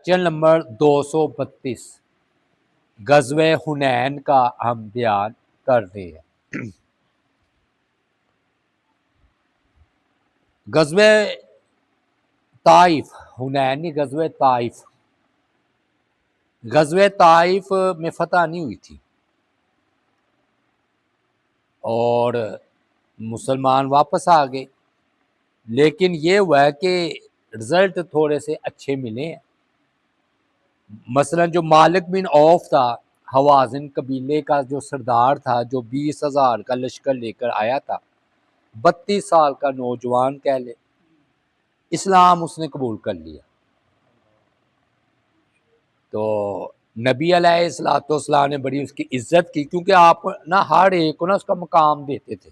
Lecture number 232 غزوہ حنین کا ہم بیان کر رہے ہیں۔ غزوہ طائف، حنین نہیں، غزوہ طائف۔ غزوہ طائف میں فتح نہیں ہوئی تھی اور مسلمان واپس آ گئے، لیکن یہ ہوا ہے کہ رزلٹ تھوڑے سے اچھے ملے ہیں۔ مثلا جو مالک بن عوف تھا، حوازن قبیلے کا جو سردار تھا، جو 20,000 کا لشکر لے کر آیا تھا، 32 سال کا نوجوان کہہ لے، اسلام اس نے قبول کر لیا۔ تو نبی علیہ الصلوۃ والسلام نے بڑی اس کی عزت کی، کیونکہ آپ نا ہر ایک کو نا اس کا مقام دیتے تھے۔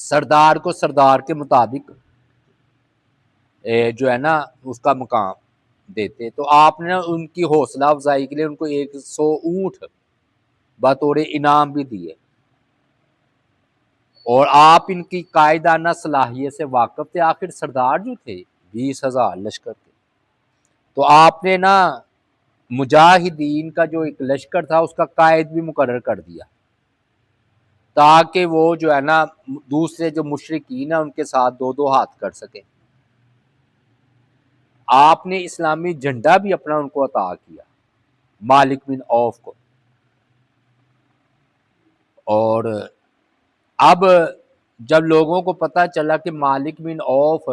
سردار کو سردار کے مطابق جو ہے نا اس کا مقام دیتے، تو آپ نے ان کی حوصلہ افزائی کے لیے ان کو 100 اونٹ بطور انعام بھی دیے، اور آپ ان کی قائدانہ صلاحیت سے واقف تھے۔ آخر سردار جو تھے 20,000 لشکر تھے، تو آپ نے نا مجاہدین کا جو ایک لشکر تھا اس کا قائد بھی مقرر کر دیا، تاکہ وہ جو ہے نا دوسرے جو مشرکین ہیں ان کے ساتھ دو دو ہاتھ کر سکیں۔ آپ نے اسلامی جھنڈا بھی اپنا ان کو عطا کیا، مالک بن عوف کو۔ اور اب جب لوگوں کو پتہ چلا کہ مالک بن عوف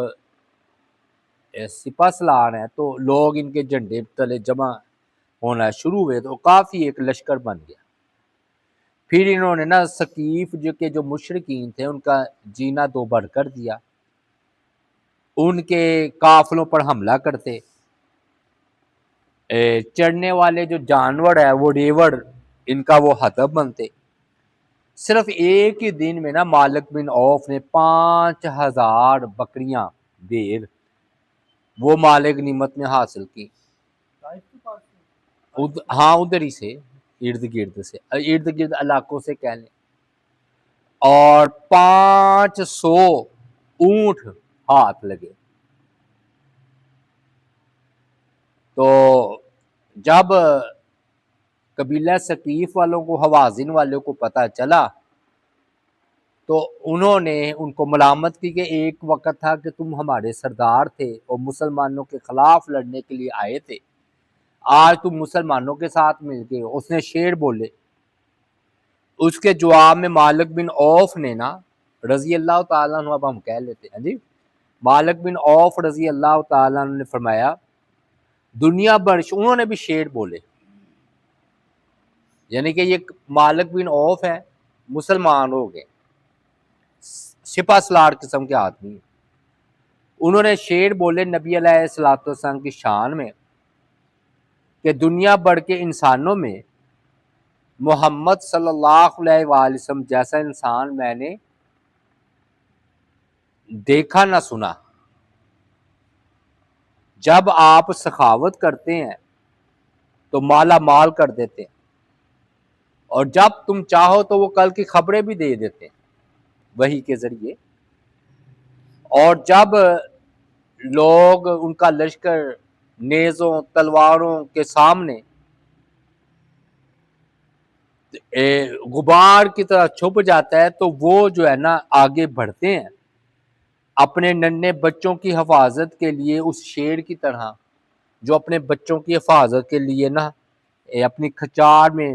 سپہ سالار ہیں، تو لوگ ان کے جھنڈے تلے جمع ہونا شروع ہوئے، تو کافی ایک لشکر بن گیا۔ پھر انہوں نے نا ثقیف جو مشرکین تھے ان کا جینا دو بر کر دیا، ان کے قافلوں پر حملہ کرتے، چڑھنے والے جو جانور ہے وہ ریوڑ ان کا وہ ہدف بنتے۔ صرف ایک ہی دن میں نا مالک بن عوف نے 5,000 بکریاں بھیڑ وہ مال غنیمت میں حاصل کی۔ ہاں ادھر ہی سے، ارد گرد علاقوں سے کہہ لیں، اور 500 اونٹ ہاتھ لگے۔ تو جب قبیلہ ثقیف والوں کو، حوازن والوں کو پتہ چلا، تو انہوں نے ان کو ملامت کی کہ ایک وقت تھا کہ تم ہمارے سردار تھے اور مسلمانوں کے خلاف لڑنے کے لیے آئے تھے، آج تم مسلمانوں کے ساتھ مل گئے ہو۔ اس نے شعر بولے، اس کے جواب میں مالک بن عوف نے نا رضی اللہ تعالیٰ عنہ، اب ہم کہہ لیتے ہیں جی، مالک بن عوف رضی اللہ تعالیٰ عنہ نے فرمایا، دنیا برش، انہوں نے بھی شعر بولے، یعنی کہ یہ مالک بن عوف ہے، مسلمان ہو گئے، سپہ سالار قسم کے آدمی، انہوں نے شعر بولے نبی علیہ الصلوۃ والسلام کی شان میں کہ دنیا بھر کے انسانوں میں محمد صلی اللہ علیہ وآلہ وسلم جیسا انسان میں نے دیکھا نہ سنا۔ جب آپ سخاوت کرتے ہیں تو مالا مال کر دیتے ہیں، اور جب تم چاہو تو وہ کل کی خبریں بھی دے دیتے ہیں وحی کے ذریعے، اور جب لوگ ان کا لشکر نیزوں تلواروں کے سامنے غبار کی طرح چھپ جاتا ہے، تو وہ جو ہے نا آگے بڑھتے ہیں اپنے ننھے بچوں کی حفاظت کے لیے، اس شیر کی طرح جو اپنے بچوں کی حفاظت کے لیے نا اپنی کھچار میں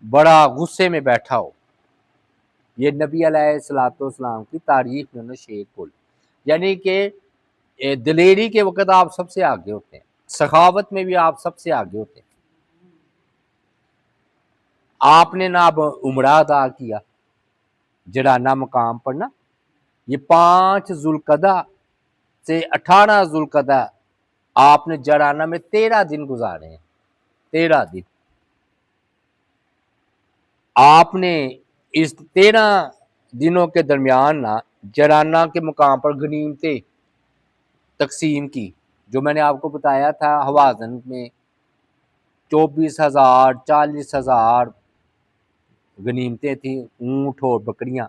بڑا غصے میں بیٹھا ہو۔ یہ نبی علیہ الصلوۃ والسلام کی تعریف میں نے شعر بولی، یعنی کہ دلیری کے وقت آپ سب سے آگے ہوتے ہیں، سخاوت میں بھی آپ سب سے آگے ہوتے ہیں۔ آپ نے نا اب عمرہ ادا کیا جرانہ مقام پر نا، یہ 5 ذوالقعدہ سے 18 ذوالقعدہ آپ نے جرانہ میں 13 دن گزارے ہیں، 13 دن آپ نے اس 13 دنوں کے درمیان نا جرانہ کے مقام پر غنیمتیں تقسیم کی، جو میں نے آپ کو بتایا تھا حوازن میں 24,000 40,000 غنیمتیں تھیں، اونٹ اور بکریاں،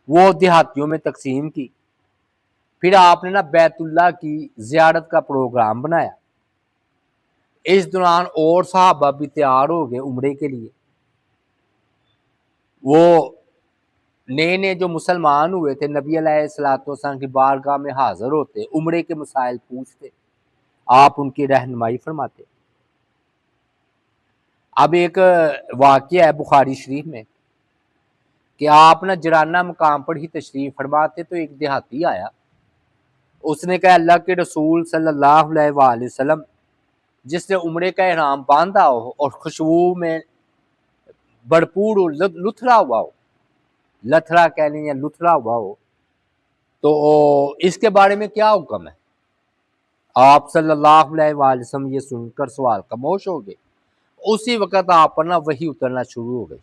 وہ دیہاتیوں میں تقسیم کی۔ پھر آپ نے نا بیت اللہ کی زیارت کا پروگرام بنایا. اس دوران اور صحابہ بھی تیار ہو گئے عمرے کے لیے. وہ نئے نئے جو مسلمان ہوئے تھے نبی علیہ الصلوۃ والسلام کی بارگاہ میں حاضر ہوتے, عمرے کے مسائل پوچھتے, آپ ان کی رہنمائی فرماتے. اب ایک واقعہ ہے بخاری شریف میں کہ آپ نا جرانہ مقام پر ہی تشریف فرماتے تو ایک دیہاتی آیا. اس نے کہا اللہ کے رسول صلی اللہ علیہ وآلہ وسلم جس نے عمرے کا احرام باندھا ہو اور خوشبو میں بھرپور لتھڑا ہوا ہو, لتھڑا کہہ لیں یا لتھڑا ہوا ہو, تو اس کے بارے میں کیا حکم ہے؟ آپ صلی اللہ علیہ وآلہ وسلم یہ سن کر سوال خاموش ہو گئے. اسی وقت آپ پر نا وحی اترنا شروع ہو گئی.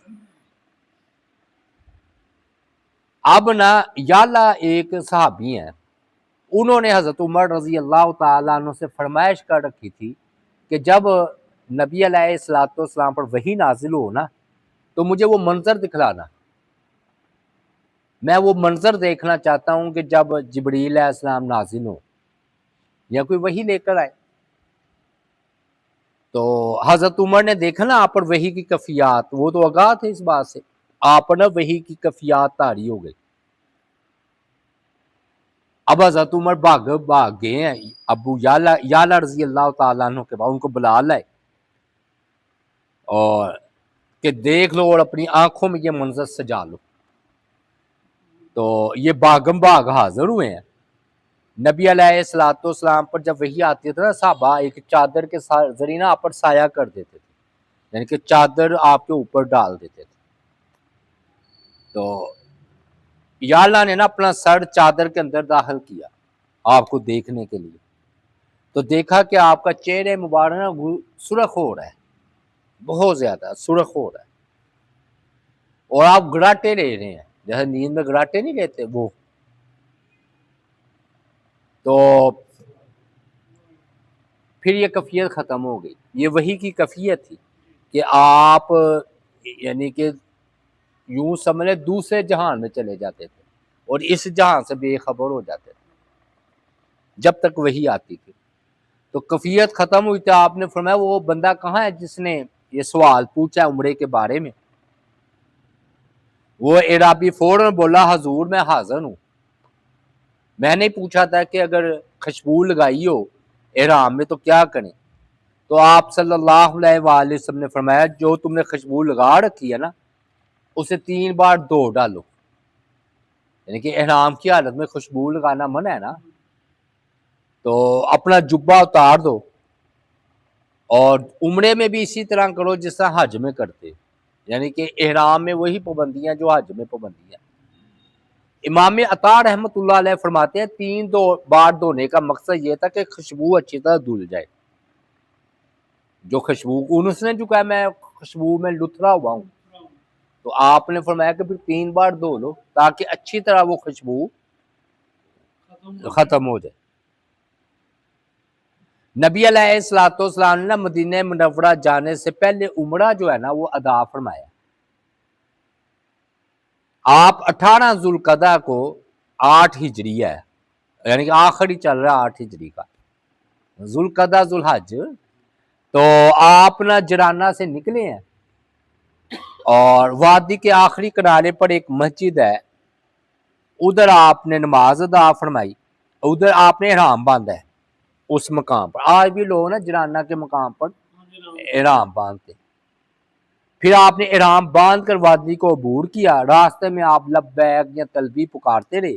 اب نا یالا ایک صحابی ہیں, انہوں نے حضرت عمر رضی اللہ تعالیٰ عنہ سے فرمائش کر رکھی تھی کہ جب نبی علیہ الصلوۃ والسلام پر وحی نازل ہو نا تو مجھے وہ منظر دکھلانا. میں وہ منظر دیکھنا چاہتا ہوں کہ جب جبریل علیہ السلام نازل ہو یا کوئی وحی لے کر آئے. تو حضرت عمر نے دیکھا نا آپ پر وحی کی کفیات, وہ تو آگاہ تھے اس بات سے, آپ پر نا وحی کی کفیات طاری ہو گئی. اب حضرت عمر بھاگ گئے ہیں ابو یالا رضی اللہ تعالیٰ عنہ کے بعد, ان کو بلا لائے اور کہ دیکھ لو اور اپنی آنکھوں میں یہ منظر سجا لو. تو یہ باغم باغ حاضر ہوئے ہیں. نبی علیہ الصلوۃ والسلام پر جب وحی آتی تھی نا صحابہ ایک چادر کے ذریعے نا آپ پر سایہ کر دیتے تھے, یعنی کہ چادر آپ کے اوپر ڈال دیتے تھے. تو یالا نے نا اپنا سر چادر کے اندر داخل کیا آپ کو دیکھنے کے لیے, تو دیکھا کہ آپ کا چہرے مبارک نا سرخ ہو رہا ہے, بہت زیادہ سرخ ہو رہا ہے, اور آپ گراٹے لے رہے ہیں جیسے نیند میں گراٹے نہیں لیتے وہ. تو پھر یہ کفیت ختم ہو گئی. یہ وحی کی کفیت تھی کہ آپ یعنی کہ یوں سمجھے دوسرے جہان میں چلے جاتے تھے اور اس جہان سے بے خبر ہو جاتے تھے جب تک وحی آتی تھی. تو کفیت ختم ہوئی تو آپ نے فرمایا وہ بندہ کہاں ہے جس نے یہ سوال پوچھا عمرے کے بارے میں؟ وہ اعرابی فوراً بولا حضور میں حاضر ہوں, میں نے پوچھا تھا کہ اگر خوشبو لگائی ہو احرام میں تو کیا کریں؟ تو آپ صلی اللہ علیہ وآلہ وسلم نے فرمایا جو تم نے خوشبو لگا رکھی ہے نا اسے 3 بار دھو ڈالو. یعنی کہ احرام کی حالت میں خوشبو لگانا منع ہے نا, تو اپنا جبہ اتار دو. اور عمرے میں بھی اسی طرح کرو جس طرح حج میں کرتے, یعنی کہ احرام میں وہی پابندیاں جو حج میں پابندیاں. امام عطا رحمۃ اللہ علیہ فرماتے ہیں 3 بار دھونے کا مقصد یہ تھا کہ خوشبو اچھی طرح دھل جائے. جو خوشبو انس نے جو کہا میں خوشبو میں لتھڑا ہوا ہوں, تو آپ نے فرمایا کہ پھر 3 بار دھو لو تاکہ اچھی طرح وہ خوشبو ختم ہو جائے. نبی علیہ الصلوۃ والسلام نے مدینہ منورہ جانے سے پہلے عمرہ جو ہے نا وہ ادا فرمایا. آپ 18 ذوالقعدہ کو 8 ہجری ہے, یعنی کہ آخری چل رہا 8 ہجری کا ذوالقعدہ ذوالحج, تو آپ نا جرانہ سے نکلے ہیں اور وادی کے آخری کنارے پر ایک مسجد ہے, ادھر آپ نے نماز ادا فرمائی, ادھر آپ نے احرام باندھا ہے اس مقام پر. آج بھی لوگ نا جرانہ کے مقام پر احرام باندھتے. پھر آپ نے احرام باندھ کر وادی کو عبور کیا. راستے میں آپ لبیک یا تلبی پکارتے رہے.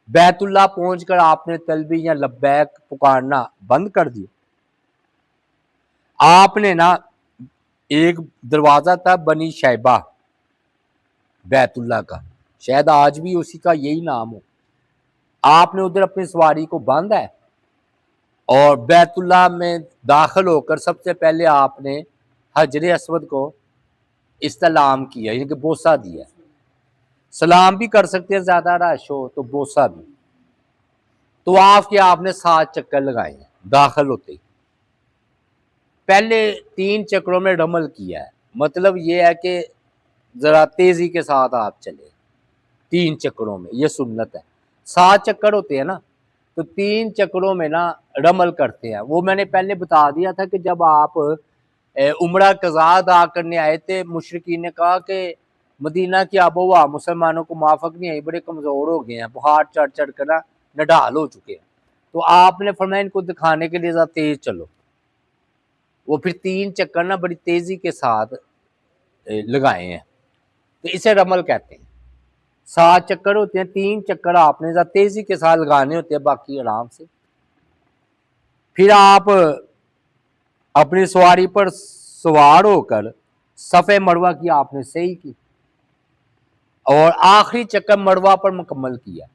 بیت اللہ پہنچ کر آپ نے تلبی یا لبیک پکارنا بند کر دیا. آپ نے نا ایک دروازہ تھا بنی شیبہ بیت اللہ کا, شاید آج بھی اسی کا یہی نام ہو, آپ نے ادھر اپنی سواری کو باندھا ہے اور بیت اللہ میں داخل ہو کر سب سے پہلے آپ نے حجر اسود کو استلام کیا, یعنی کہ بوسہ دیا. سلام بھی کر سکتے ہیں زیادہ رش ہو تو بوسہ بھی. تو آپ نے 7 چکر لگائے ہیں داخل ہوتے. پہلے 3 چکروں میں رمل کیا ہے, مطلب یہ ہے کہ ذرا تیزی کے ساتھ آپ چلے 3 چکروں میں, یہ سنت ہے. 7 چکر ہوتے ہیں نا، تو 3 چکروں میں نا رمل کرتے ہیں. وہ میں نے پہلے بتا دیا تھا کہ جب آپ عمرہ قضا ادا کرنے آئے تھے، مشرکین نے کہا کہ مدینہ کی آب و ہوا مسلمانوں کو موافق نہیں آئی، بڑے کمزور ہو گئے ہیں، بخار چڑھ چڑھ کر نا نڈال ہو چکے ہیں. تو آپ نے فرمایا ان کو دکھانے کے لیے ذرا تیز چلو. وہ پھر 3 چکر نا بڑی تیزی کے ساتھ لگائے ہیں، تو اسے رمل کہتے ہیں. 7 چکر ہوتے ہیں، 3 چکر آپ نے ذرا تیزی کے ساتھ لگانے ہوتے ہیں، باقی آرام سے. پھر آپ اپنی سواری پر سوار ہو کر صفے مروہ کی آپ نے صحیح کی، اور آخری چکر مروہ پر مکمل کیا.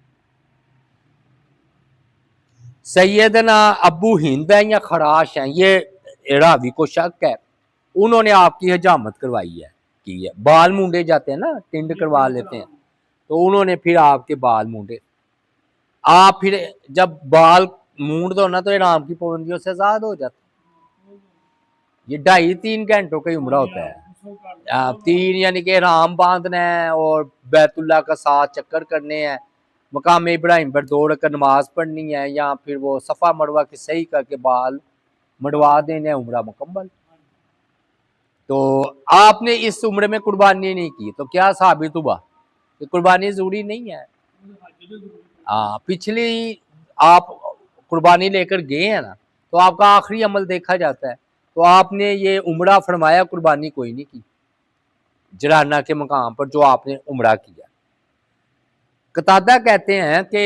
سیدنا ابو ہند ہیں یا خراش ہیں، یہ راوی کو شک ہے، انہوں نے آپ کی حجامت کروائی ہے، کی ہے. بال مونڈے جاتے ہیں نا، ٹنڈ کروا لیتے ہیں، تو انہوں نے پھر آپ کے بال مونڈے. آپ پھر جب بال مونڈ دو نا تو احرام کی پابندیوں سے آزاد ہو جاتے. یہ 2.5-3 گھنٹوں کا عمرہ ہوتا ہے. 3 یعنی کہ احرام باندھنا ہے اور بیت اللہ کا 7 چکر کرنے ہیں، مقام ابراہیم پر 2 رکعت نماز پڑھنی ہے، یا پھر وہ صفا مروہ کی صحیح کر کے بال مڑوا دینے، عمرہ مکمل. تو آپ نے اس عمرے میں قربانی نہیں کی، تو کیا ثابت ہوا کہ قربانی ضروری نہیں ہے. پچھلی آپ قربانی لے کر گئے ہیں نا، تو آپ کا آخری عمل دیکھا جاتا ہے. تو آپ نے یہ عمرہ فرمایا، قربانی کوئی نہیں کی جرانہ کے مقام پر جو آپ نے عمرہ کیا. قتادہ کہتے ہیں کہ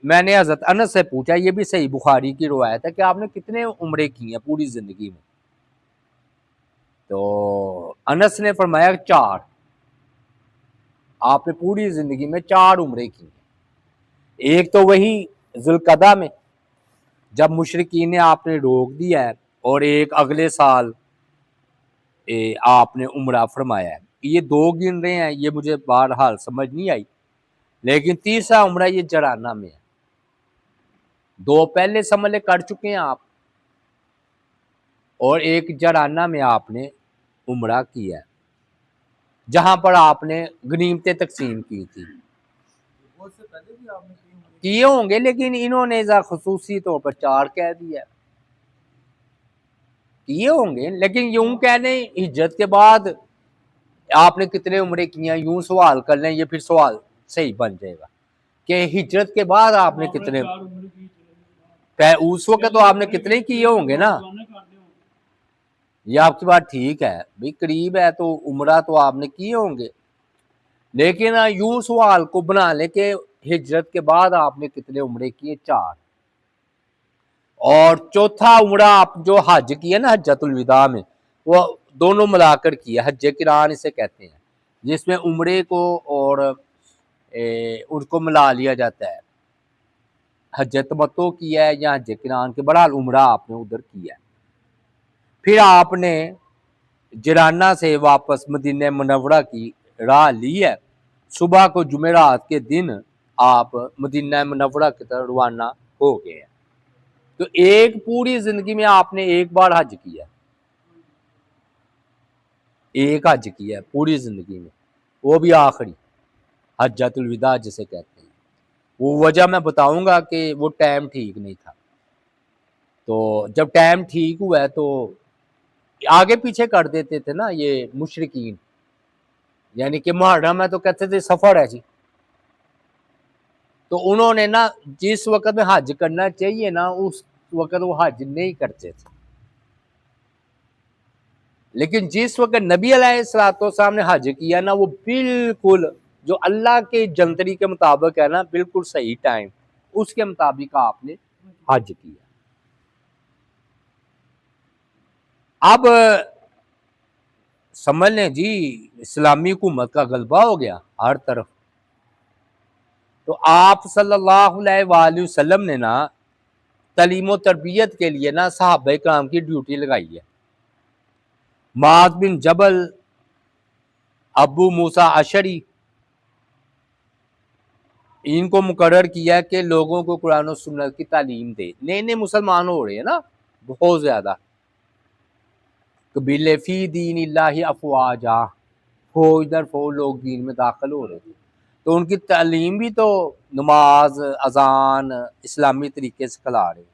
میں نے حضرت انس سے پوچھا، یہ بھی صحیح بخاری کی روایت ہے، کہ آپ نے کتنے عمرے کی ہیں پوری زندگی میں؟ تو انس نے فرمایا 4. آپ نے پوری زندگی میں 4 عمرے کی ہیں. ایک تو وہی ذوالقعدہ میں جب مشرکین نے آپ نے روک دیا ہے، اور ایک اگلے سال آپ نے عمرہ فرمایا ہے. یہ 2 گن رہے ہیں، یہ مجھے بہرحال سمجھ نہیں آئی. لیکن تیسرا عمرہ یہ جرانہ میں ہے. 2 پہلے سمجھ کر چکے ہیں آپ، اور ایک جرانہ میں آپ نے عمرہ کیا ہے، جہاں پر آپ نے غنیمتیں تقسیم کی تھی. کیے ہوں گے، لیکن انہوں نے خصوصی طور پر 4 کہہ دیا. کیے ہوں گے، لیکن یوں کہنے ہجرت کے بعد آپ نے کتنے عمرے کیے ہیں یوں سوال کر لیں، یہ پھر سوال صحیح بن جائے گا کہ ہجرت کے بعد آپ نے کتنے. اس وقت تو آپ نے کتنے کیے ہوں گے نا. یہ آپ کی بات ٹھیک ہے بھائی، قریب ہے تو عمرہ تو آپ نے کیے ہوں گے، لیکن یوں سوال کو بنا لیں کہ ہجرت کے بعد آپ نے کتنے عمرے کیے؟ 4. اور چوتھا عمرہ آپ جو حج کیا نا حجۃ الوداع میں، وہ دونوں ملا کر کیا، حج قران اسے کہتے ہیں، جس میں عمرے کو اور ان کو ملا لیا جاتا ہے. حج تمتع کیا ہے یا حج قران کے، بہرحال عمرہ آپ نے ادھر کیا ہے. پھر آپ نے جرانہ سے واپس مدینہ منورہ کی راہ لی ہے. صبح کو جمعرات کے دن آپ مدینہ منورہ کی طرف روانہ ہو گئے ہیں. تو ایک پوری زندگی میں آپ نے ایک بار حج کیا، ایک حج کیا ہے پوری زندگی میں، وہ بھی آخری حجۃ الوداع جسے کہتے ہیں. وہ وجہ میں بتاؤں گا کہ وہ ٹائم ٹھیک نہیں تھا. تو جب ٹائم ٹھیک ہوا ہے تو آگے پیچھے کر دیتے تھے نا یہ مشرکین، یعنی کہ محرم ہے تو کہتے تھے سفر ہے جی. تو انہوں نے نا جس وقت میں حج کرنا چاہیے نا اس وقت وہ حج نہیں کرتے تھے. لیکن جس وقت نبی علیہ الصلوۃ والسلام نے حج کیا نا، وہ بالکل جو اللہ کے جنتری کے مطابق ہے نا، بالکل صحیح ٹائم، اس کے مطابق آپ نے حج کیا. اب سمجھ لیں جی اسلامی حکومت کا غلبہ ہو گیا ہر طرف. تو آپ صلی اللہ علیہ وآلہ وسلم نے نا تعلیم و تربیت کے لیے نا صحابہ کرام کی ڈیوٹی لگائی ہے. معاذ بن جبل، ابو موسیٰ اشعری، ان کو مقرر کیا کہ لوگوں کو قرآن و سنت کی تعلیم دے. نئے نئے مسلمان ہو رہے ہیں نا بہت زیادہ، قبیلے فی دین اللہ افواجا، فوج در فوج لوگ دین میں داخل ہو رہے تھے. تو ان کی تعلیم بھی تو نماز اذان اسلامی طریقے سے کھلا رہے ہیں۔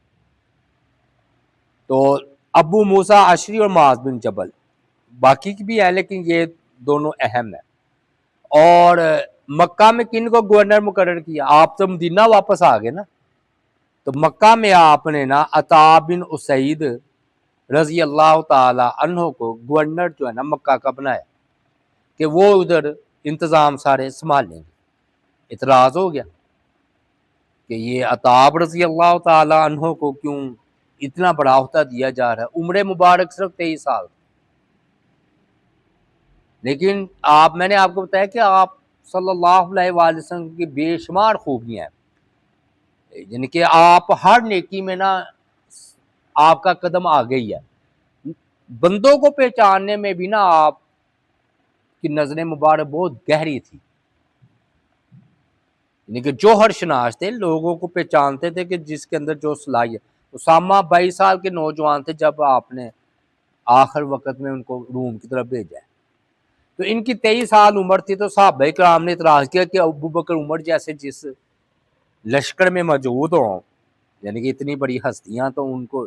تو ابو موسیٰ اشعری اور معاذ بن جبل، باقی کی بھی ہے لیکن یہ دونوں اہم ہیں۔ اور مکہ میں کن کو گورنر مقرر کیا؟ آپ تو مدینہ واپس آ گئے نا، تو مکہ میں آپ نے نا عطا بن اسید رضی اللہ تعالی عنہ کو گورنر جو ہے نا مکہ کا بنایا کہ وہ ادھر انتظام سارے سنبھال لیں گے۔ اعتراض ہو گیا کہ یہ عطا رضی اللہ تعالی عنہ کو کیوں اتنا بڑا عہدہ دیا جا رہا ہے؟ عمر مبارک صرف 23 سال، لیکن میں نے آپ کو بتایا کہ آپ صلی اللہ علیہ وآلہ وسلم کی بے شمار خوبیاں ہیں، یعنی کہ آپ ہر نیکی میں نا آپ کا قدم آگے ہی ہے۔ بندوں کو پہچاننے میں بھی نا آپ کی نظر مبارک بہت گہری تھی، یعنی کہ جوہر شناس تھے، لوگوں کو پہچانتے تھے کہ جس کے اندر جو صلاحیت۔ اسامہ 22 سال کے نوجوان تھے جب آپ نے آخر وقت میں ان کو روم کی طرف بھیجا ہے، تو ان کی 23 سال عمر تھی، تو صحابہ کرام نے اعتراض کیا کہ ابو بکر عمر جیسے جس لشکر میں موجود ہوں، یعنی کہ اتنی بڑی ہستیاں، تو ان کو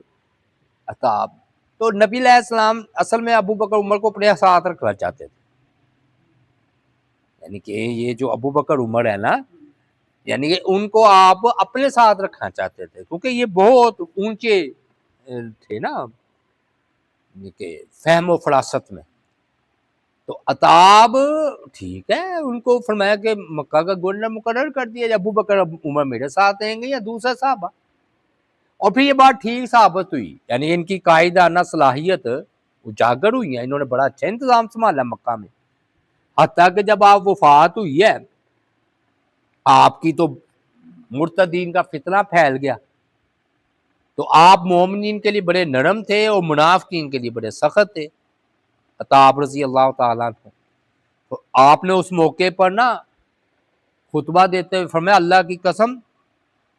عطاب، تو نبی علیہ السلام اصل میں ابو بکر عمر کو اپنے ساتھ رکھنا چاہتے تھے، یعنی کہ یہ جو ابو بکر عمر ہے نا، یعنی کہ ان کو آپ اپنے ساتھ رکھنا چاہتے تھے، کیونکہ یہ بہت اونچے تھے نا یعنی کہ فہم و فراست میں۔ تو عطاب ٹھیک ہے، ان کو فرمایا کہ مکہ کا گورنر مقرر کر دیا، ابو بکر عمر میرے ساتھ رہیں گے یا دوسرا صحابہ۔ اور پھر یہ بات ٹھیک ثابت ہوئی، یعنی ان کی قائدانہ صلاحیت اجاگر ہوئی ہے، انہوں نے بڑا اچھا انتظام سنبھالا مکہ میں، حتیٰ کہ جب آپ وفات ہوئی ہے آپ کی تو مرتدین کا فتنہ پھیل گیا، تو آپ مومنین کے لیے بڑے نرم تھے اور منافقین کے لیے بڑے سخت تھے، عطا رضی اللہ تعالیٰ عنہ۔ تو آپ نے اس موقع پر نا خطبہ دیتے ہوئے فرمایا اللہ کی قسم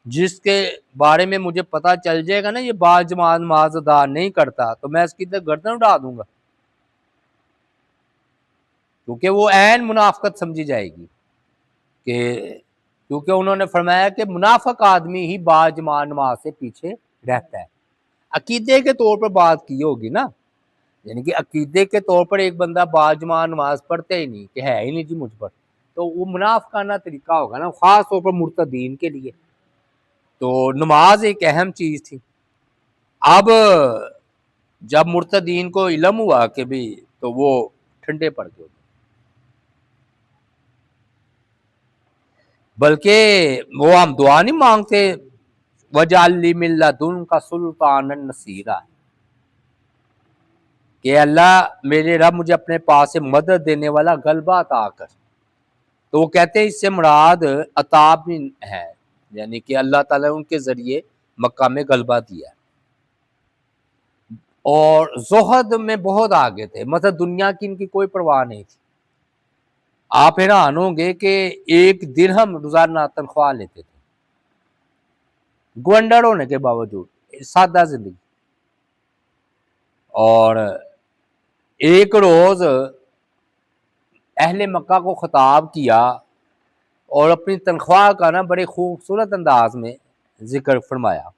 جس کے بارے میں مجھے پتا چل جائے گا نا یہ باجماعت نماز ادا نہیں کرتا تو میں اس کی گردن اڑا دوں گا، کیونکہ وہ عین منافقت سمجھی جائے گی، کہ کیونکہ انہوں نے فرمایا کہ منافق آدمی ہی باجماعت نماز سے پیچھے رہتا ہے۔ عقیدے کے طور پر بات کی ہوگی نا، یعنی کہ عقیدے کے طور پر ایک بندہ باجماعت نماز پڑھتے ہی نہیں، کہ ہے ہی نہیں جی مجھ پر، تو وہ منافقانہ طریقہ ہوگا نا، خاص طور پر مرتدین کے لیے۔ تو نماز ایک اہم چیز تھی۔ اب جب مرتدین کو علم ہوا کہ بھی تو وہ ٹھنڈے پڑ گئے، بلکہ وہ ہم دعا نہیں مانگتے وَجَعَلْ لِي مِن لَّدُنْكَ سُلْطَانًا نَصِيرًا، کہ اللہ میرے رب مجھے اپنے پاس سے مدد دینے والا غلبہ عطا کر۔ تو وہ کہتے ہیں اس سے مراد عطا بن ہے، یعنی کہ اللہ تعالیٰ نے ان کے ذریعے مکہ میں غلبہ دیا ہے، اور زہد میں بہت آگے تھے، مطلب دنیا کی ان کی کوئی پرواہ نہیں تھی۔ آپ حیران ہوں گے کہ 1 درہم روزانہ تنخواہ لیتے تھے، گورنر ہونے کے باوجود، سادہ زندگی۔ اور ایک روز اہل مکہ کو خطاب کیا اور اپنی تنخواہ کا نا بڑے خوبصورت انداز میں ذکر فرمایا،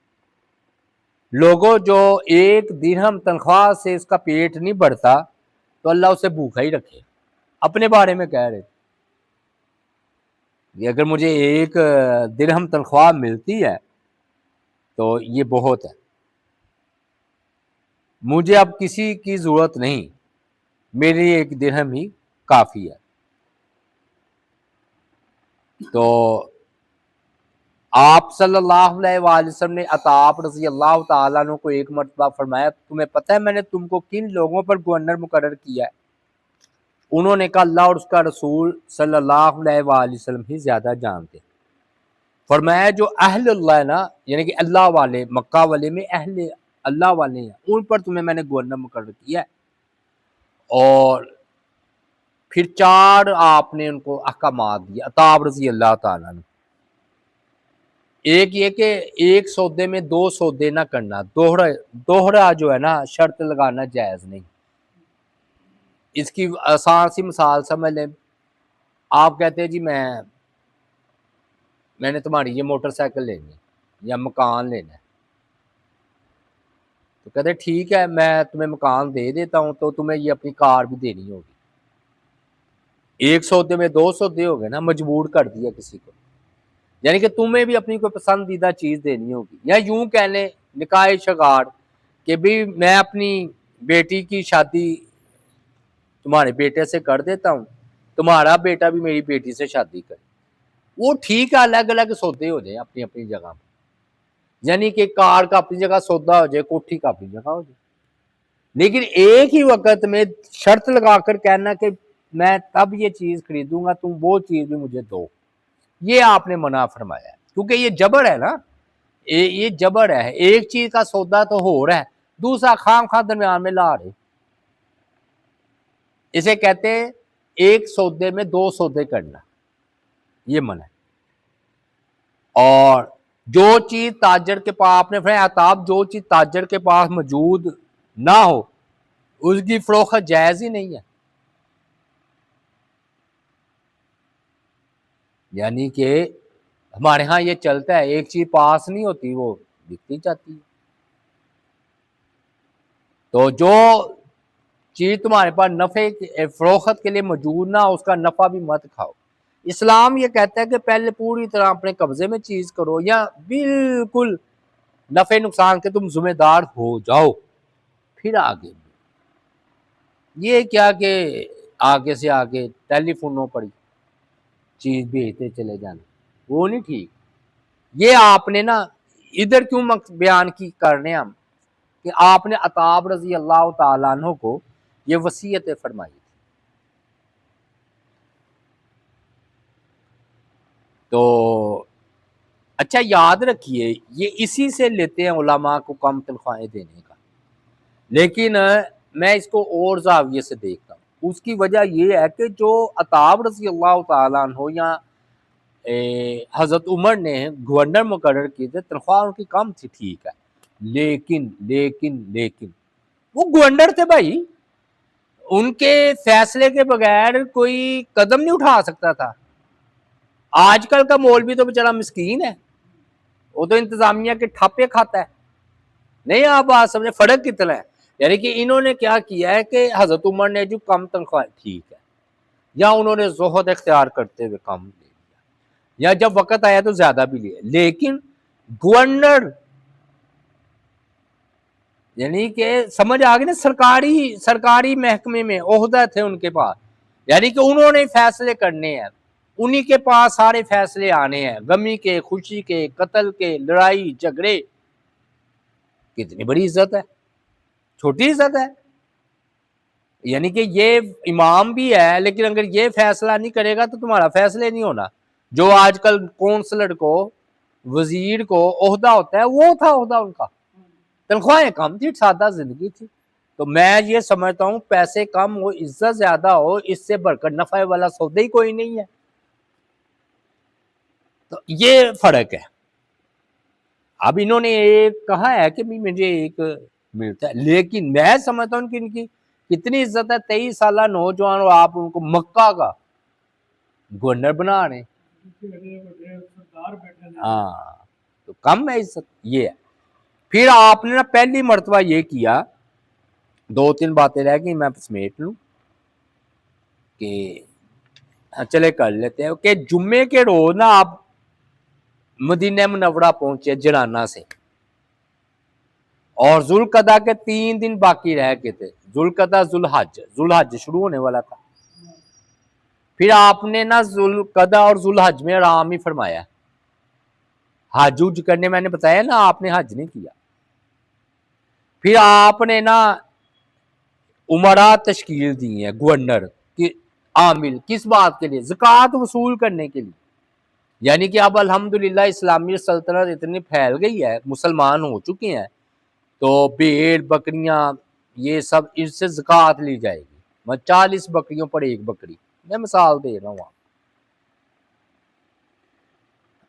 لوگوں جو 1 درہم تنخواہ سے اس کا پیٹ نہیں بڑھتا تو اللہ اسے بھوکا ہی رکھے، اپنے بارے میں کہہ رہے تھے کہ اگر مجھے 1 درہم تنخواہ ملتی ہے تو یہ بہت ہے، مجھے اب کسی کی ضرورت نہیں، میری 1 درہم ہی کافی ہے۔ تو آپ صلی اللہ علیہ وآلہ وسلم نے عطا رضی اللہ تعالیٰ عنہ کو ایک مرتبہ فرمایا تمہیں پتہ ہے میں نے تم کو کن لوگوں پر گورنر مقرر کیا ہے؟ انہوں نے کہا اللہ اور اس کا رسول صلی اللہ علیہ وآلہ وسلم ہی زیادہ جانتے۔ فرمایا جو اہل اللہ ہے نا، یعنی کہ اللہ والے، مکہ والے میں اہل اللہ والے ہیں، ان پر تمہیں میں نے گورنر مقرر کیا ہے۔ اور پھر 4 آپ نے ان کو احکامات دیے عطا رضی اللہ تعالیٰ عنہ۔ ایک یہ کہ 1 سودے میں 2 سودے نہ کرنا، دوہرا جو ہے نا شرط لگانا جائز نہیں۔ اس کی آسان سی مثال سمجھ لیں، آپ کہتے ہیں جی میں میں نے تمہاری یہ موٹر سائیکل لینی ہے یا مکان لینا ہے، تو کہتے ٹھیک ہے میں تمہیں مکان دے دیتا ہوں، تو تمہیں یہ اپنی کار بھی دینی ہوگی۔ ایک سودے میں دو سودے ہو گئے نا، مجبور کر دیا کسی کو، یعنی کہ تمہیں بھی اپنی کوئی پسندیدہ چیز دینی ہوگی۔ یا یوں کہہ لیں نکاح شگار کہ بھی میں اپنی بیٹی کی شادی تمہارے بیٹے سے کر دیتا ہوں، تمہارا بیٹا بھی میری بیٹی سے شادی کرے، وہ ٹھیک ہے، الگ الگ سودے ہو جائے اپنی اپنی جگہ میں، یعنی کہ کار کا اپنی جگہ سودا ہو جائے، کوٹھی کا اپنی جگہ ہو جائے، لیکن ایک ہی وقت میں شرط لگا کر کہنا کہ میں تب یہ چیز خریدوں گا، تم وہ چیز بھی مجھے دو، یہ آپ نے منع فرمایا ہے، کیونکہ یہ جبر ہے نا، یہ جبر ہے، ایک چیز کا سودا تو ہو رہا ہے، دوسرا خام خواہ درمیان میں لا رہے، اسے کہتے ہیں ایک سودے میں دو سودے کرنا، یہ منع ہے۔ اور جو چیز تاجر کے پاس، آپ نے فرمایا عطاب، جو چیز تاجر کے پاس موجود نہ ہو اس کی فروخت جائز ہی نہیں ہے، یعنی کہ ہمارے ہاں یہ چلتا ہے ایک چیز پاس نہیں ہوتی وہ بکتی جاتی ہے، تو جو چیز تمہارے پاس نفع فروخت کے لیے موجود نہ ہو اس کا نفع بھی مت کھاؤ۔ اسلام یہ کہتا ہے کہ پہلے پوری طرح اپنے قبضے میں چیز کرو یا بالکل نفع نقصان کے تم ذمہ دار ہو جاؤ، پھر آگے یہ کیا کہ آگے سے آگے ٹیلی فونوں پر چیز بھیجتے چلے جانا، وہ نہیں ٹھیک۔ یہ آپ نے نا ادھر کیوں بیان کی کرنے ہم کہ آپ نے عطاب رضی اللہ تعالیٰ عنہ کو یہ وصیت فرمائی تھی، تو اچھا یاد رکھیے یہ اسی سے لیتے ہیں علماء کو کم تنخواہیں دینے کا، لیکن میں اس کو اور زاویے سے دیکھتا ہوں، اس کی وجہ یہ ہے کہ جو عطاب رضی اللہ تعالیٰ عنہ یا حضرت عمر نے گورنر مقرر کی تھے، تنخواہ ان کی کم تھی ٹھیک ہے، لیکن لیکن لیکن وہ گورنر تھے بھائی، ان کے فیصلے کے بغیر کوئی قدم نہیں اٹھا سکتا تھا۔ آج کل کا مولوی تو بیچارہ مسکین ہے، وہ تو انتظامیہ کے ٹھاپے کھاتا ہے، نہیں آپ بات سمجھے فرق کتنا ہے، یعنی کہ انہوں نے کیا کیا ہے کہ حضرت عمر نے جو کم تنخواہ ٹھیک ہے، یا انہوں نے زہد اختیار کرتے ہوئے کم لے لیا، یا جب وقت آیا تو زیادہ بھی لیا، لیکن گورنر یعنی کہ سمجھ آگئی نا، سرکاری محکمے میں عہدہ تھے ان کے پاس، یعنی کہ انہوں نے فیصلے کرنے ہیں، انہی کے پاس سارے فیصلے آنے ہیں، غمی کے، خوشی کے، قتل کے، لڑائی جھگڑے، کتنی بڑی عزت ہے، چھوٹی عزت ہے، یعنی کہ یہ امام بھی ہے لیکن اگر یہ فیصلہ نہیں کرے گا تو تمہارا فیصلے نہیں ہونا۔ جو آج کل کونسلر کو، وزیر کو عہدہ ہوتا ہے وہ تھا عہدہ ان کا، تنخواہیں کم تھی، سادہ زندگی تھی، تو میں یہ سمجھتا ہوں پیسے کم ہو عزت زیادہ ہو، اس سے بڑھ کر نفع والا سودا ہی کوئی نہیں ہے، تو یہ فرق ہے۔ اب انہوں نے ایک کہا ہے کہ مجھے ایک ملتا ہے، لیکن میں سمجھتا ہوں کہ ان کی کتنی عزت ہے، 23 سالہ نوجوان اور آپ ان کو مکہ کا گورنر بنا رہے ہیں، ہاں تو کم ہے عزت، یہ ہے۔ پھر آپ نے نا پہلی مرتبہ یہ کیا، دو تین باتیں رہ گئی میں سمیٹ لوں کہ چلے کر لیتے ہیں، کہ جمعے کے روز نا آپ مدینہ منورہ پہنچے جنانہ سے، اور ذوالقعدہ کے 3 دن باقی رہ گئے تھے، ذوالقعدہ ذوالحج شروع ہونے والا تھا، پھر آپ نے نا ذوالقعدہ اور ذوالحج میں آرام ہی فرمایا، حج اج کرنے میں نے بتایا نا آپ نے حج نہیں کیا، پھر آپ نے نا عمرہ تشکیل دی ہیں گورنر کی عامل، کس بات کے لیے؟ زکوٰۃ وصول کرنے کے لیے، یعنی کہ اب الحمدللہ اسلامی سلطنت اتنی پھیل گئی ہے، مسلمان ہو چکے ہیں، تو بھیڑ بکریاں یہ سب اس سے زکوٰۃ لی جائے گی، میں 40 بکریوں پر ایک بکری، میں مثال دے رہا ہوں،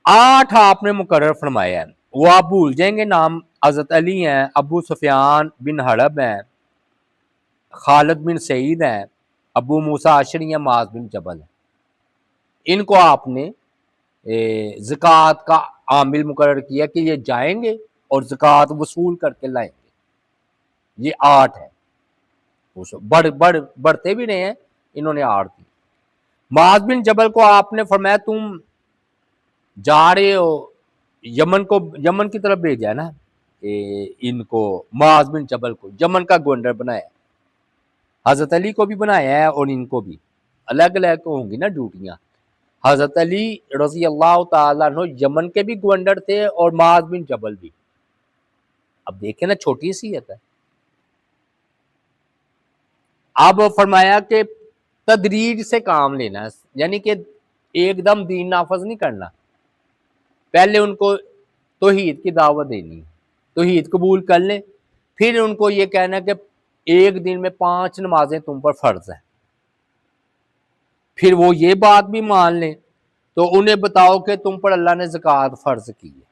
8 آپ نے مقرر فرمایا ہے، وہ آپ بھول جائیں گے نام، حضرت علی ہیں، ابو سفیان بن حرب ہیں، خالد بن سعید ہیں، ابو موسیٰ اشعری ہیں، معاذ بن جبل ہیں، ان کو آپ نے زکوٰۃ کا عامل مقرر کیا کہ یہ جائیں گے اور زکوٰۃ وصول کر کے لائیں گے. یہ آرٹ ہے. بڑھتے بھی نہیں ہیں, انہوں نے آرٹ دی. معاذ بن جبل کو آپ نے فرمایا تم جا رہے ہو یمن کی طرف بھیجا ہے نا, ان کو معاذ بن جبل کو یمن کا گورنر بنایا. حضرت علی کو بھی بنایا ہے اور ان کو بھی الگ الگ ہوں گی نا ڈیوٹیاں. حضرت علی رضی اللہ تعالیٰ عنہ یمن کے بھی گورنر تھے اور معاذ بن جبل بھی. اب دیکھیں نا, چھوٹی سی ہے. اب فرمایا کہ تدریج سے کام لینا, یعنی کہ ایک دم دین نافذ نہیں کرنا. پہلے ان کو توحید کی دعوت دینی, توحید قبول کر لیں, پھر ان کو یہ کہنا کہ ایک دن میں 5 نمازیں تم پر فرض ہیں. پھر وہ یہ بات بھی مان لیں تو انہیں بتاؤ کہ تم پر اللہ نے زکوٰۃ فرض کی ہے.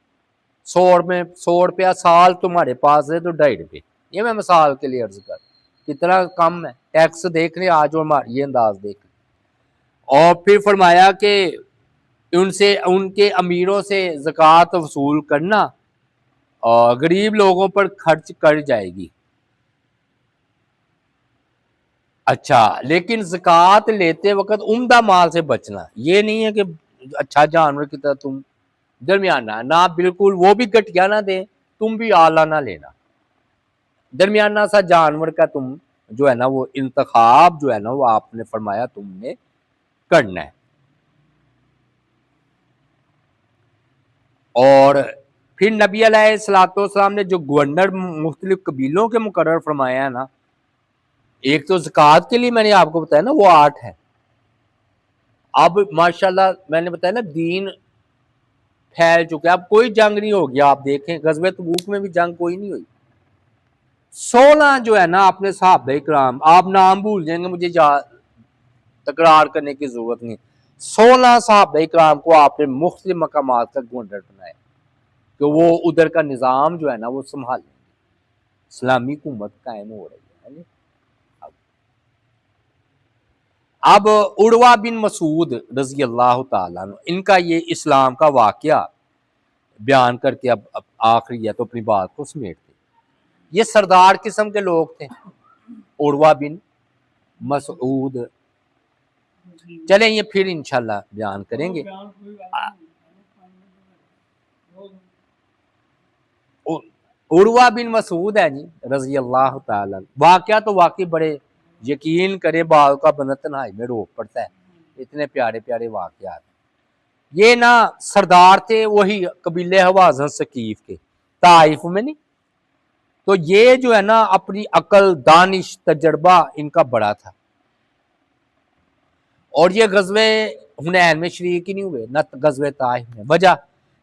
100 روپیہ سال تمہارے پاس ہے تو 2.5 روپے. یہ میں مثال کے لیے عرض کر, کتنا کم ہے. ٹیکس دیکھ لیں آج اور یہ انداز دیکھ لیں. اور پھر فرمایا کہ ان کے امیروں سے زکوٰۃ وصول کرنا اور غریب لوگوں پر خرچ کر جائے گی. اچھا, لیکن زکوٰۃ لیتے وقت عمدہ مال سے بچنا. یہ نہیں ہے کہ اچھا جانور کی طرح تم درمیانہ نہ, بالکل وہ بھی گھٹیا نہ دیں, تم بھی اعلیٰ نہ لینا. درمیانہ سا جانور کا تم جو ہے نا وہ انتخاب جو ہے نا وہ آپ نے فرمایا تم نے کرنا ہے. اور پھر نبی علیہ الصلوۃ والسلام نے جو گورنر مختلف قبیلوں کے مقرر فرمایا ہے نا, ایک تو زکوٰۃ کے لیے میں نے آپ کو بتایا نا وہ 8 ہے. اب ماشاءاللہ میں نے بتایا نا دین پھیل چکا ہے. اب کوئی جنگ نہیں ہوگی. آپ دیکھیں غزوہ تبوک میں بھی جنگ کوئی نہیں ہوئی. 16 جو ہے نا اپنے صحابہ کرام, آپ نام بھول جائیں گے, مجھے تکرار کرنے کی ضرورت نہیں. 16 صحابہ کرام کو آپ نے مختلف مقامات کا گورنر بنایا کہ وہ ادھر کا نظام جو ہے نا وہ سنبھال لیں گے. اسلامی حکومت قائم ہو رہی ہے. اب عروہ بن مسعود رضی اللہ تعالیٰ عنہ, ان کا یہ اسلام کا واقعہ بیان کر کے اب آخری ہے تو اپنی بات کو سمیٹتے. یہ سردار قسم کے لوگ تھے عروہ بن مسعود. چلیں یہ پھر انشاءاللہ بیان کریں گے. عروہ بن مسعود ہے جی رضی اللہ تعالیٰ. واقعہ تو واقعی بڑے یقین کرے بال کا بندہ تنہائی میں رو پڑتا ہے, اتنے پیارے پیارے واقعات. یہ نا سردار تھے وہی قبیلے حوازن ثقیف کے, طائف میں نہیں. تو یہ جو ہے نا اپنی عقل دانش تجربہ ان کا بڑا تھا. اور یہ غزوہ حنین میں شریک ہی نہیں ہوئے نہ غزوہ طائف میں. وجہ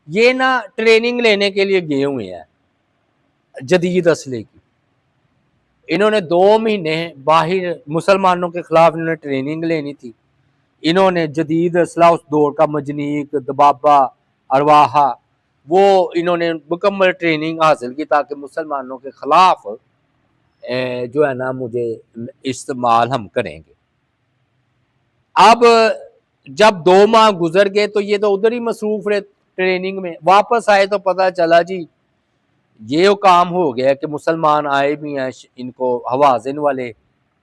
یہ نا ٹریننگ لینے کے لیے گئے ہوئے ہیں جدید اسلحے کی. انہوں نے 2 مہینے باہر مسلمانوں کے خلاف انہوں نے ٹریننگ لینی تھی. انہوں نے جدید اسلحہ اس دور کا منجنیق, دبابہ, ارواحہ, وہ انہوں نے مکمل ٹریننگ حاصل کی تاکہ مسلمانوں کے خلاف جو ہے نا مجھے استعمال ہم کریں گے. اب جب 2 ماہ گزر گئے تو یہ تو ادھر ہی مصروف رہے ٹریننگ میں. واپس آئے تو پتہ چلا جی یہ کام ہو گیا کہ مسلمان آئے بھی ہیں, ان کو حوازن والے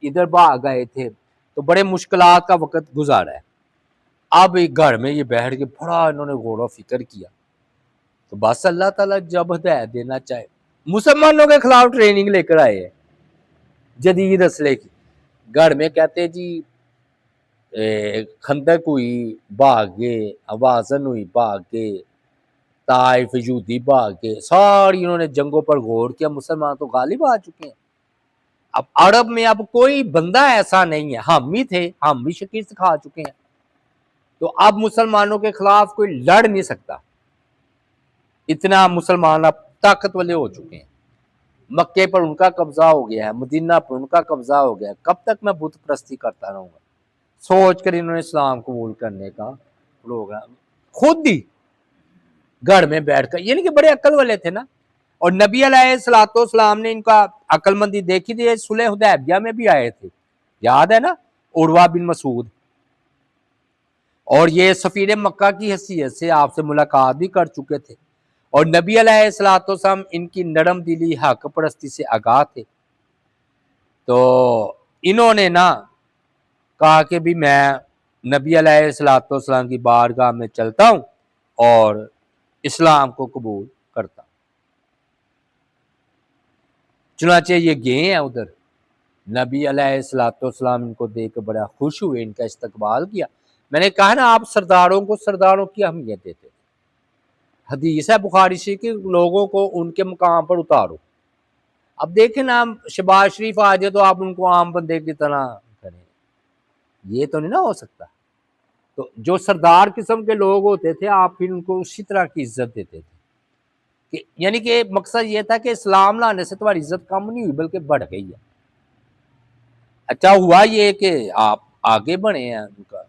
ادھر بھاگ گئے تھے, تو بڑے مشکلات کا وقت گزارا ہے. اب ایک گھر میں یہ بیٹھ کے بڑا انہوں نے غور و فکر کیا. تو بس اللہ تعالیٰ جب ہدایت دینا چاہے, مسلمانوں کے خلاف ٹریننگ لے کر آئے ہیں جدید اسلحے کی. گھر میں کہتے جی خندق ہوئی بھاگ گئے, حوازن ہوئی بھاگ گئے, طائف یہودی بھاگ گئے. ساری انہوں نے جنگوں پر غور کیا. مسلمان تو غالب آ چکے ہیں. اب عرب میں اب کوئی بندہ ایسا نہیں ہے, ہم ہی تھے, ہم بھی شکست کھا چکے ہیں. تو اب مسلمانوں کے خلاف کوئی لڑ نہیں سکتا. اتنا مسلمان اب طاقت والے ہو چکے ہیں. مکے پر ان کا قبضہ ہو گیا ہے, مدینہ پر ان کا قبضہ ہو گیا ہے. کب تک میں بت پرستی کرتا رہوں گا؟ سوچ کر انہوں نے اسلام قبول کرنے کا پروگرام خود ہی گھر میں بیٹھ کر, یعنی کہ بڑے عقل والے تھے نا. اور نبی علیہ الصلوۃ والسلام نے ان کا عقل مندی دیکھی تھی. صلح حدیبیہ میں بھی آئے تھے, یاد ہے نا, عروہ بن مسعود. اور یہ سفیر مکہ کی حیثیت سے آپ سے ملاقات بھی کر چکے تھے، اور نبی علیہ الصلوۃ والسلام ان کی نرم دلی حق پرستی سے آگاہ تھے۔ تو انہوں نے نا کہا کہ بھی میں نبی علیہ الصلوۃ والسلام کی بارگاہ میں چلتا ہوں اور اسلام کو قبول کرتا ہوں۔ چنانچہ یہ گئے ہیں ادھر، نبی علیہ الصلوۃ والسلام ان کو دیکھ کے بڑا خوش ہوئے، ان کا استقبال کیا۔ میں نے کہا نا آپ سرداروں کی اہمیت دیتے تھے۔ حدیث ہے بخاری شریف کے لوگوں کو ان کے مقام پر اتارو۔ اب دیکھیں نا شہباز شریف آ جائے تو آپ ان کو عام بندے کی طرح کریں، یہ تو نہیں نا ہو سکتا۔ تو جو سردار قسم کے لوگ ہوتے تھے آپ پھر ان کو اسی طرح کی عزت دیتے تھے، کہ یعنی کہ مقصد یہ تھا کہ اسلام لانے سے تمہاری عزت کم نہیں ہوئی بلکہ بڑھ گئی ہے۔ اچھا ہوا یہ کہ آپ آگے بڑھے ہیں، ان کا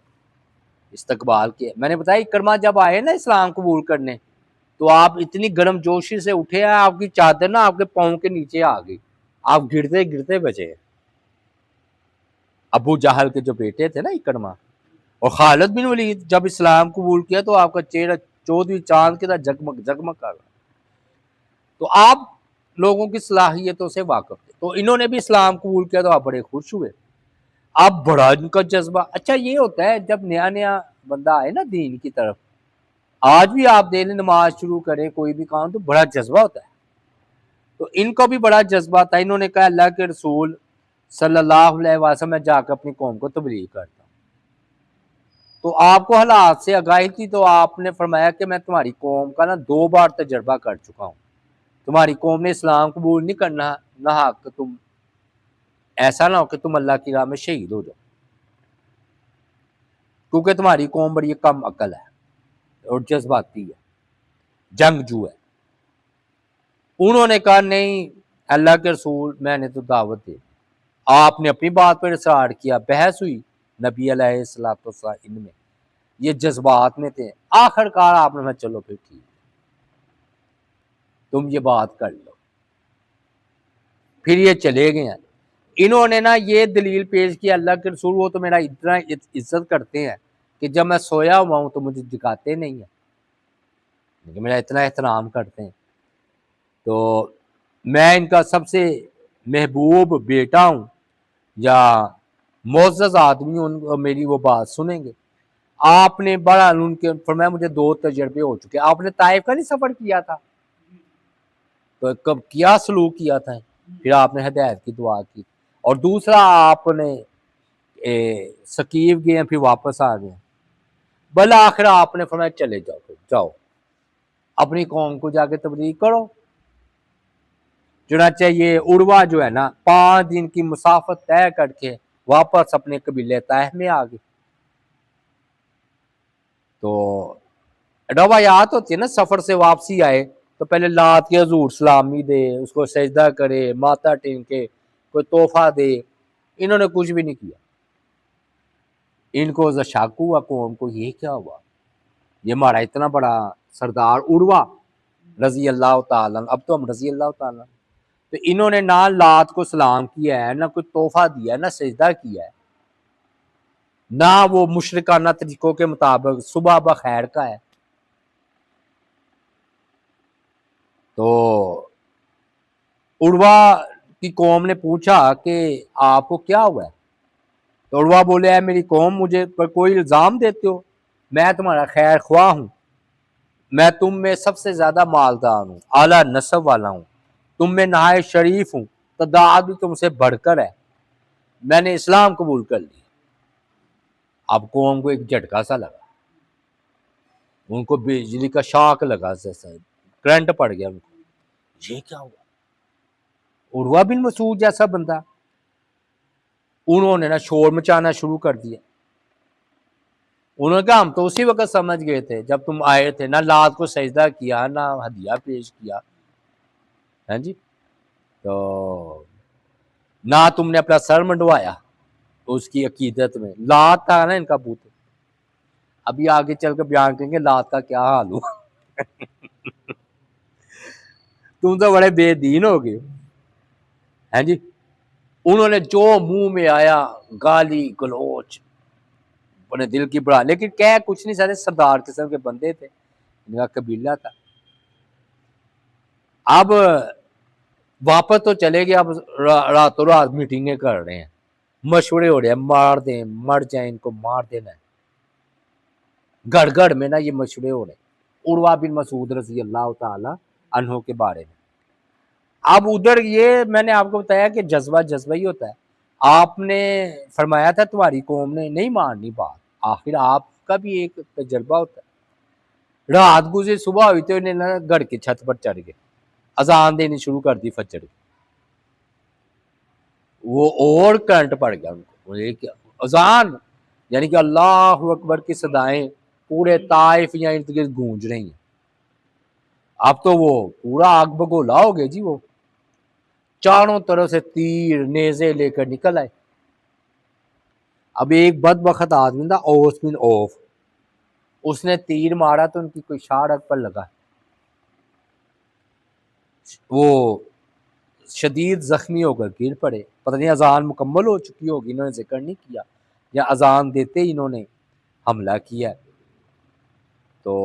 استقبال کیا۔ میں نے بتایا اکرمہ جب آئے نا اسلام قبول کرنے تو آپ اتنی گرم جوشی سے اٹھے ہیں، آپ کی چادر نا آپ کے پاؤں کے نیچے آ گئی، آپ گرتے گرتے بچے ہیں۔ ابو جہل کے جو بیٹے تھے نا اکرمہ اور خالد بن ولید، جب اسلام قبول کیا تو آپ کا چہرہ 14ویں چاند کے ساتھ جگمگ جگمگ کر رہا۔ تو آپ لوگوں کی صلاحیتوں سے واقف تھے، تو انہوں نے بھی اسلام قبول کیا تو آپ بڑے خوش ہوئے۔ اب بڑا ان کا جذبہ، اچھا یہ ہوتا ہے جب نیا نیا بندہ آئے نا دین کی طرف، آج بھی آپ دین نماز شروع کریں کوئی بھی کام تو بڑا جذبہ ہوتا ہے۔ تو ان کو بھی بڑا جذبہ تھا، انہوں نے کہا اللہ کے رسول صلی اللہ علیہ وسلم میں جا کر اپنی قوم کو تبلیغ کرتا ہوں۔ تو آپ کو حالات سے آگاہی تھی، تو آپ نے فرمایا کہ میں تمہاری قوم کا نا 2 بار تجربہ کر چکا ہوں، تمہاری قوم نے اسلام قبول نہیں کرنا، نہ حق تم ایسا نہ ہو کہ تم اللہ کی راہ میں شہید ہو جاؤ، کیونکہ تمہاری قوم بڑی کم عقل ہے اور جذباتی ہے، جنگجو ہے۔ انہوں نے کہا نہیں اللہ کے رسول میں نے تو دعوت دی۔ آپ نے اپنی بات پر اصرار کیا، بحث ہوئی نبی علیہ الصلوۃ والسلام ان میں یہ جذبات میں تھے، آخر کار آپ نے کہا چلو پھر ٹھیک تم یہ بات کر لو، پھر یہ چلے گئے ہیں۔ انہوں نے نا یہ دلیل پیش کی اللہ کے رسول وہ تو میرا اتنا عزت کرتے ہیں کہ جب میں سویا ہوا ہوں تو مجھے جگاتے نہیں ہیں، لیکن میرا اتنا احترام کرتے ہیں، تو میں ان کا سب سے محبوب بیٹا ہوں یا معزز آدمی ہوں، میری وہ بات سنیں گے۔ آپ نے بڑا ان کے فرمایا مجھے 2 تجربے ہو چکے، آپ نے طائف کا نہیں سفر کیا تھا تو کب کیا سلوک کیا تھا، پھر آپ نے ہدایت کی دعا کی، اور دوسرا آپ نے ثقیف گئے پھر واپس آ گئے، بالآخر آپ نے فرمایا چلے جاؤ، جاؤ اپنی قوم کو جا کے تبلیغ کرو۔ چنانچہ یہ عروہ جو ہے نا 5 دن کی مسافت طے کر کے واپس اپنے قبیلے طائف میں آ گئے۔ تو روایات ہوتی ہے نا سفر سے واپسی آئے تو پہلے لات کے حضور سلامی دے، اس کو سجدہ کرے، ماتھا ٹینکے، کوئی تحفہ دے، انہوں نے کچھ بھی نہیں کیا۔ ان کو شک ہوا قوم کو یہ کیا ہوا، یہ ہمارا اتنا بڑا سردار عروہ رضی اللہ تعالیٰ، اب تو ہم رضی اللہ تعالیٰ، تو انہوں نے نہ لات کو سلام کیا ہے، نہ کوئی تحفہ دیا ہے، نہ سجدہ کیا ہے، نہ وہ مشرکانہ طریقوں کے مطابق صبح بخیر کا ہے۔ تو عروہ کی قوم نے پوچھا کہ آپ کو کیا ہوا ہے، تو عروہ بولے ہے میری قوم مجھے پر کوئی الزام دیتے ہو، میں تمہارا خیر خواہ ہوں، میں تم میں سب سے زیادہ مالدار ہوں، اعلیٰ نسب والا ہوں، تم میں نہایت شریف ہوں، تعداد بھی تم سے بڑھ کر ہے، میں نے اسلام قبول کر لی۔ اب قوم کو ایک جھٹکا سا لگا، ان کو بجلی کا شاک لگا، کرنٹ پڑ گیا ان کو، یہ کیا ہوا؟ عروہ بن مسعود جیسا بندہ، انہوں نے نا شور مچانا شروع کر دیا۔ انہوں نے کہا ہم تو اسی وقت سمجھ گئے تھے جب تم آئے تھے، نہ لات کو سجدہ کیا، نہ ہدیہ پیش کیا، ہاں جی، تو نہ تم نے اپنا سر منڈوایا اس کی عقیدت میں، لات تھا نا ان کا بت، ابھی آگے چل کے بیان کریں گے لات کا کیا حال ہوا۔ تم تو بڑے بے دین ہو گئے ہیں جی۔ انہوں نے جو منہ میں آیا گالی گلوچ، اپنے دل کی بڑھا، لیکن کہہ کچھ نہیں سکتے، سردار قسم کے بندے تھے، ان کا قبیلہ تھا۔ اب واپس تو چلے گئے، اب راتوں رات میٹنگیں کر رہے ہیں، مشورے ہو رہے ہیں، مار دیں، مر جائیں، ان کو مار دینا ہے، گڑ گڑ میں نا یہ مشورے ہو رہے ہیں عروہ بن مسعود رضی اللہ تعالی عنہ کے بارے میں۔ اب ادھر یہ میں نے آپ کو بتایا کہ جذبہ ہی ہوتا ہے۔ آپ نے فرمایا تھا تمہاری قوم نے نہیں ماننی بات، آخر آپ کا بھی ایک تجربہ ہوتا ہے۔ رات گزری، صبح ہوئی تو انہیں گھر کے چھت پر چڑھ گئے، اذان دینی شروع کر دی فجر کی، وہ اور کرنٹ پڑ گیا ان کو، اذان یعنی کہ اللہ اکبر کی صدائیں پورے طائف یا ارد گرد گونج رہی ہیں۔ اب تو وہ پورا آگ بگولا ہو گیا جی، وہ چاروں طرف سے تیر نیزے لے کر نکل آئے۔ اب ایک بدبخت آدمی تھا اوس بن اوف، اس نے تیر مارا تو ان کی کوئی شارک پر لگا، وہ شدید زخمی ہو کر گر پڑے۔ پتہ نہیں اذان مکمل ہو چکی ہوگی، انہوں نے ذکر نہیں کیا، یا اذان دیتے ہی انہوں نے حملہ کیا۔ تو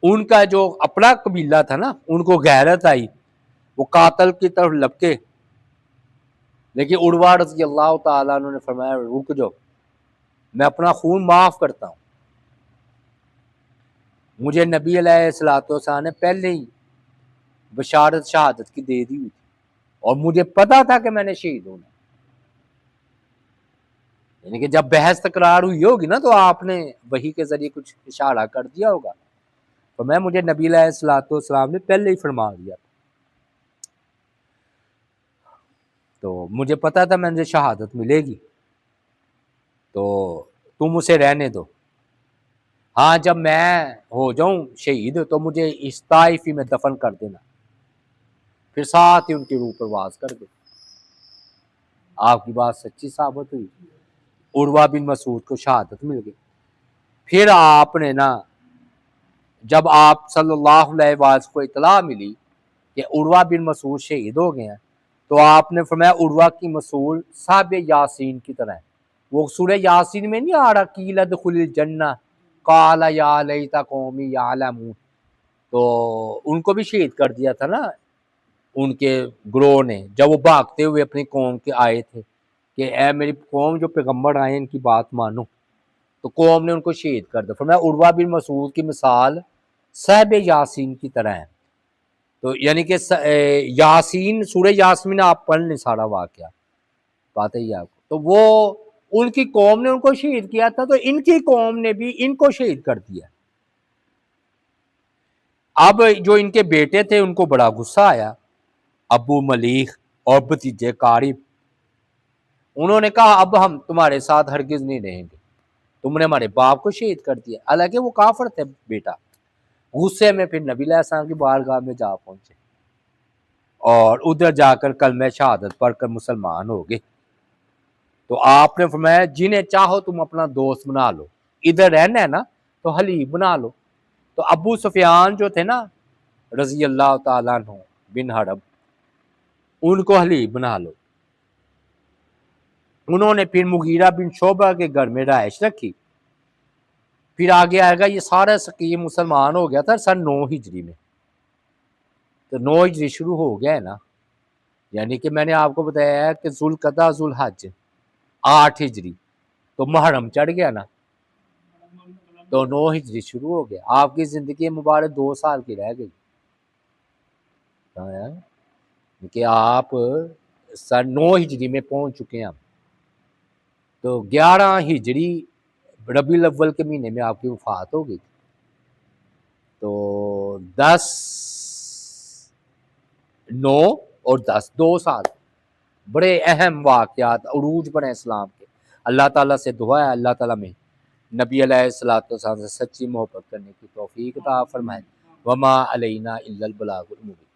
ان کا جو اپنا قبیلہ تھا نا، ان کو غیرت آئی، وہ قاتل کی طرف لپکے، لیکن عروہ رضی اللہ تعالیٰ عنہ نے فرمایا رک جاؤ، میں اپنا خون معاف کرتا ہوں، مجھے نبی علیہ السلام نے پہلے ہی بشارت شہادت کی دے دی ہوئی تھی، اور مجھے پتا تھا کہ میں نے شہید ہونا، یعنی کہ جب بحث تکرار ہوئی ہوگی نا تو آپ نے وحی کے ذریعے کچھ اشارہ کر دیا ہوگا، تو مجھے نبی علیہ السلام نے پہلے ہی فرما دیا تھا، تو مجھے پتا تھا مجھے شہادت ملے گی، تو تم اسے رہنے دو، ہاں جب میں ہو جاؤں شہید تو مجھے اس طائفی میں دفن کر دینا۔ پھر ساتھ ہی ان کی روح پرواز کر گئے۔ آپ کی بات سچی ثابت ہوئی، عروہ بن مسعود کو شہادت مل گئی۔ پھر آپ نے نا جب آپ صلی اللہ علیہ وسلم کو اطلاع ملی کہ عروہ بن مسعود شہید ہو گئے ہیں، تو آپ نے فرمایا عروہ کی مسعود صاحب یاسین کی طرح ہے۔ وہ سورہ یاسین میں نہیں آ رہا قیل ادخل الجنہ قال یا لیت قومی یعلمون، تو ان کو بھی شہید کر دیا تھا نا ان کے گروہ نے، جب وہ بھاگتے ہوئے اپنی قوم کے آئے تھے کہ اے میری قوم جو پیغمبر آئے ان کی بات مانو، تو قوم نے ان کو شہید کر دیا۔ فرمایا عروہ بن مسعود کی مثال صاحب یاسین کی طرح ہے، تو یعنی کہ یاسین سورہ یاسین آپ پڑھ لیں سارا واقعہ، بات ہے آپ کو، تو وہ ان کی قوم نے ان کو شہید کیا تھا، تو ان کی قوم نے بھی ان کو شہید کر دیا۔ اب جو ان کے بیٹے تھے ان کو بڑا غصہ آیا، ابو ملیح اور بھتیجے قارب، انہوں نے کہا اب ہم تمہارے ساتھ ہرگز نہیں رہیں گے، تم نے ہمارے باپ کو شہید کر دیا، حالانکہ وہ کافر تھے بیٹا۔ غصے میں پھر نبی علیہ السلام کی بارگاہ میں جا پہنچے، اور ادھر جا کر کلمہ شہادت پڑھ کر مسلمان ہو گئے۔ تو آپ نے فرمایا جنہیں چاہو تم اپنا دوست بنا لو، ادھر رہنا ہے نا تو حلیف بنا لو۔ تو ابو سفیان جو تھے نا رضی اللہ تعالیٰ عنہ بن حرب، ان کو حلیف بنا لو۔ انہوں نے پھر مغیرہ بن شعبہ کے گھر میں رہائش رکھی۔ پھر آگے آئے گا یہ سارا سکیم مسلمان ہو گیا تھا سن 9 ہجری میں، تو 9 ہجری شروع ہو گیا ہے نا، یعنی کہ میں نے آپ کو بتایا ہے کہ ذوالقعدہ ذوالحج 8 ہجری، تو محرم چڑھ گیا نا، تو 9 ہجری شروع ہو گیا۔ آپ کی زندگی مبارک 2 سال کی رہ گئی، کہ آپ سن 9 ہجری میں پہنچ چکے ہیں، تو 11 ہجری ربیع الاول کے مہینے میں آپ کی وفات ہو گئی، تو 10 9 اور 10 2 سال بڑے اہم واقعات عروج پر ہیں اسلام کے۔ اللہ تعالیٰ سے دعا ہے اللہ تعالیٰ میں نبی علیہ السلام سے سچی محبت کرنے کی توفیق عطا فرمائے۔ وما علینا الا البلاغ المبین۔